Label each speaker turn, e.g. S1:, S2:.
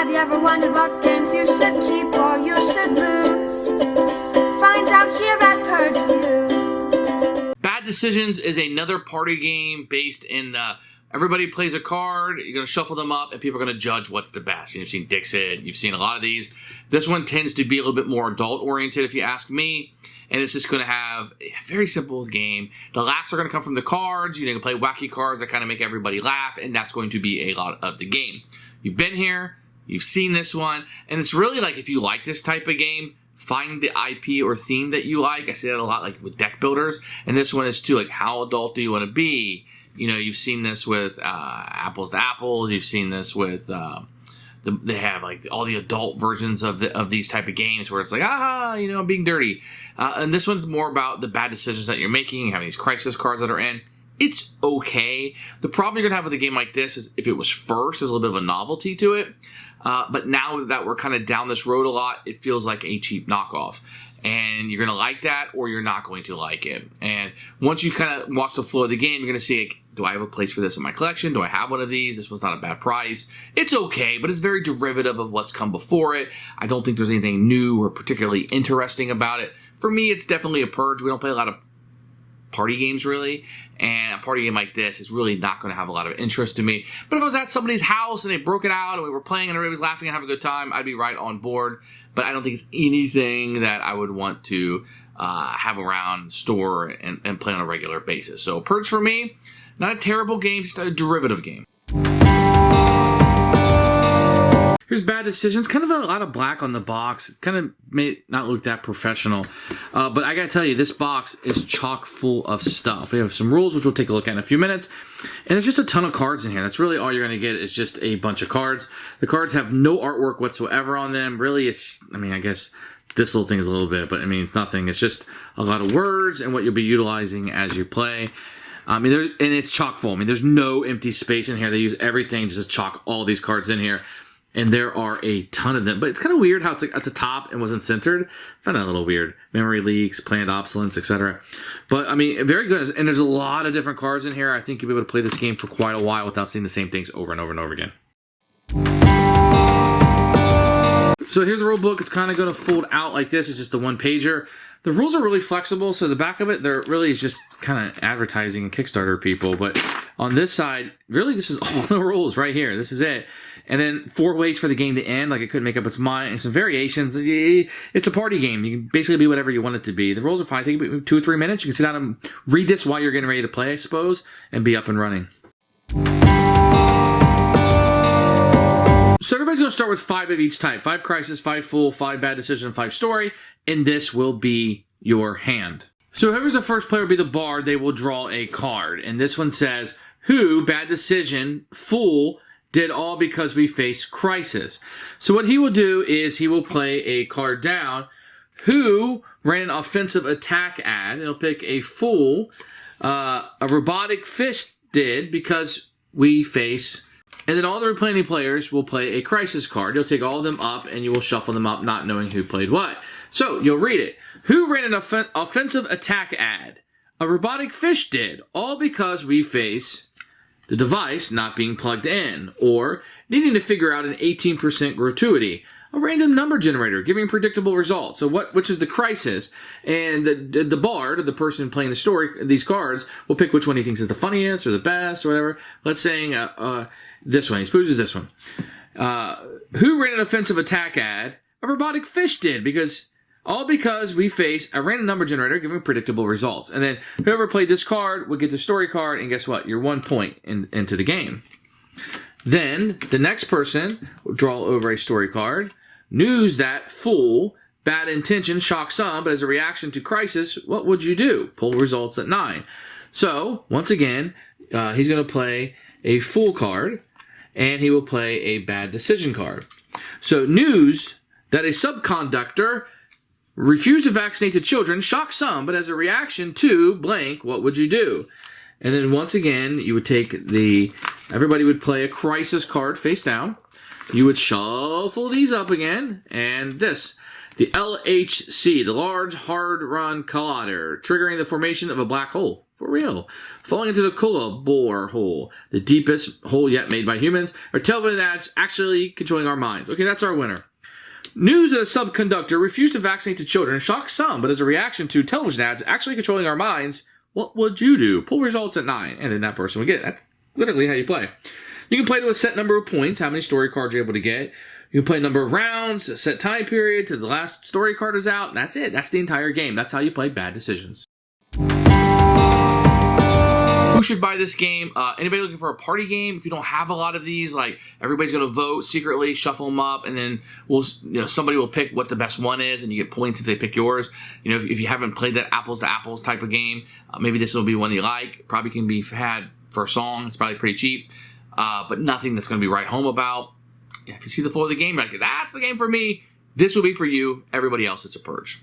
S1: Have you ever wondered what games you should keep or you should lose? Find out here at Purge Reviews.
S2: Bad Decisions is another party game based in the everybody plays a card, you're going to shuffle them up, and people are going to judge what's the best. You've seen Dixit, you've seen a lot of these. This one tends to be a little bit more adult-oriented, if you ask me, and it's just going to have a very simple game. The laughs are going to come from the cards. You're going to play wacky cards that kind of make everybody laugh, and that's going to be a lot of the game. You've been here, you've seen this one, and it's really like if you like this type of game, find the IP or theme that you like. I say that a lot like with deck builders, and this one is too, like how adult do you want to be? You know, you've seen this with Apples to Apples. You've seen this with they have like all the adult versions of these type of games where it's like, you know, being dirty. And this one's more about the bad decisions that you're making. You have these crisis cards that are in. It's okay. The problem you're gonna have with a game like this is if it was first, there's a little bit of a novelty to it. But now that we're kind of down this road a lot, it feels like a cheap knockoff. And you're going to like that or you're not going to like it. And once you kind of watch the flow of the game, you're going to see, like, do I have a place for this in my collection? Do I have one of these? This one's not a bad price. It's okay, but it's very derivative of what's come before it. I don't think there's anything new or particularly interesting about it. For me, it's definitely a purge. We don't play a lot of party games, really. And a party game like this is really not going to have a lot of interest to me. But if I was at somebody's house and they broke it out and we were playing and everybody was laughing and having a good time, I'd be right on board. But I don't think it's anything that I would want to have around, store, and play on a regular basis. So Purge for me, not a terrible game, just a derivative game. Here's Bad Decisions. Kind of a lot of black on the box. Kind of may not look that professional. But I gotta tell you, this box is chock full of stuff. We have some rules, which we'll take a look at in a few minutes. And there's just a ton of cards in here. That's really all you're gonna get is just a bunch of cards. The cards have no artwork whatsoever on them. Really, it's, I mean, I guess this little thing is a little bit, but I mean, it's nothing. It's just a lot of words and what you'll be utilizing as you play. I mean, and it's chock full. I mean, there's no empty space in here. They use everything just to chock all these cards in here. And there are a ton of them. But it's kind of weird how it's like at the top and wasn't centered. I found that a little weird. Memory leaks, planned obsolescence, etc. But, I mean, very good. And there's a lot of different cards in here. I think you'll be able to play this game for quite a while without seeing the same things over and over and over again. So here's the rule book. It's kind of going to fold out like this. It's just a one-pager. The rules are really flexible. So the back of it, there really is just kind of advertising and Kickstarter people. But on this side, really, this is all the rules right here. This is it. And then 4 ways for the game to end, like it couldn't make up its mind, and some variations. It's a party game. You can basically be whatever you want it to be. The rules are fine. Take 2 or 3 minutes. You can sit down and read this while you're getting ready to play, I suppose, and be up and running. So everybody's going to start with 5 of each type. 5 crisis, 5 fool, 5 bad decision, 5 story, and this will be your hand. So whoever's the first player will be the bard. They will draw a card, and this one says, who, bad decision, fool, did all because we face crisis. So what he will do is he will play a card down. Who ran an offensive attack ad? He'll pick a fool. A robotic fish did because we face. And then all the remaining players will play a crisis card. You'll take all of them up and you will shuffle them up not knowing who played what. So you'll read it. Who ran an offensive attack ad? A robotic fish did. All because we face the device not being plugged in, or needing to figure out an 18% gratuity, a random number generator giving predictable results. So which is the crisis, and the bard, or the person playing the story, these cards, will pick which one he thinks is the funniest or the best or whatever. Let's say this one. He chooses this one. Who ran an offensive attack ad? A robotic fish did, because we face a random number generator giving predictable results. And then whoever played this card would get the story card, and guess what? You're 1 point into the game. Then the next person will draw over a story card. News that fool, bad intention, shock some, but as a reaction to crisis, what would you do? Pull results at 9. So, once again, he's going to play a fool card, and he will play a bad decision card. So, news that a subconductor refused to vaccinate the children, shock some, but as a reaction to blank, what would you do? And then once again, you would take everybody would play a crisis card face down. You would shuffle these up again, and this. The LHC, the Large Hard Run Collider, triggering the formation of a black hole. For real. Falling into the Kula bore hole, the deepest hole yet made by humans, or television ads actually controlling our minds. Okay, that's our winner. News that a subconductor refused to vaccinate the children shocked some, but as a reaction to television ads actually controlling our minds, what would you do? Poll results at 9, and then that person would get it. That's literally how you play. You can play to a set number of points, how many story cards you're able to get. You can play a number of rounds, a set time period to the last story card is out, and that's it. That's the entire game. That's how you play Bad Decisions. Who should buy this game? Anybody looking for a party game? If you don't have a lot of these, like everybody's going to vote secretly, shuffle them up, and then somebody will pick what the best one is, and you get points if they pick yours. If you haven't played that apples to apples type of game, maybe this will be one you like. Probably can be had for a song. It's probably pretty cheap, but nothing that's going to be right home about. If you see the floor of the game, you're like, that's the game for me. This will be for you. Everybody else, it's a Purge.